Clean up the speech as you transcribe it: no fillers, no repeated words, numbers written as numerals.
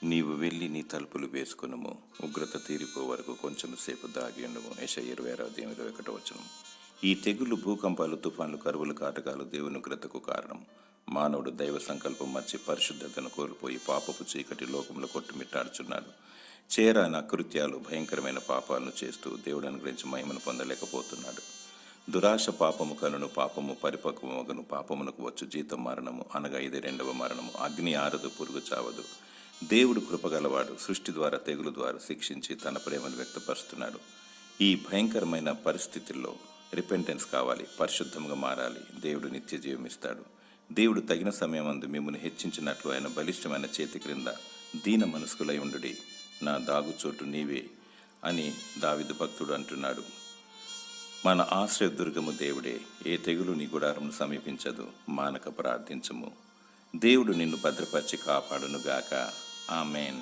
నీవు వెళ్ళి నీ తలుపులు వేసుకునుము, ఉగ్రత తీరిపో వరకు కొంచెం సేపు దాగి ఉండుము. యెషయా 26:21. ఈ తెగులు, భూకంపాలు, తుఫాన్లు, కరువులు, కాటకాలు దేవుని ఉగ్రతకు కారణం. మానవుడు దైవ సంకల్పం మర్చి పరిశుద్ధతను కోల్పోయి పాపపు చీకటి లోకంలో కొట్టుమిట్టాడుచున్నాడు. చేరాని అకృత్యాలు, భయంకరమైన పాపాలను చేస్తూ దేవుడు అనుగ్రహించి మహిమను పొందలేకపోతున్నాడు. దురాశ పాపము కనును, పాపము పరిపక్వమగను. పాపమునకు వచ్చు జీతం మరణము, అనగా ఇది రెండవ మరణము. అగ్ని ఆరదు, పురుగు చావదు. దేవుడు కృపగలవాడు. సృష్టి ద్వారా, తెగులు ద్వారా శిక్షించి తన ప్రేమను వ్యక్తపరుస్తున్నాడు. ఈ భయంకరమైన పరిస్థితుల్లో రిపెంటెన్స్ కావాలి, పరిశుద్ధంగా మారాలి. దేవుడు నిత్య జీవం ఇస్తాడు. దేవుడు తగిన సమయమందు మిమ్మల్ని హెచ్చించినట్లు ఆయన బలిష్టమైన చేతి క్రింద దీన మనస్కులై ఉండుడి. నా దాగుచోటు నీవే అని దావీదు భక్తుడు అంటున్నాడు. మన ఆశ్రయదుర్గము దేవుడే. ఏ తెగులు నీ గుడారమును సమీపించదు. మానక ప్రార్థించము. దేవుడు నిన్ను భద్రపరిచి కాపాడునుగాక. ఆమేన్.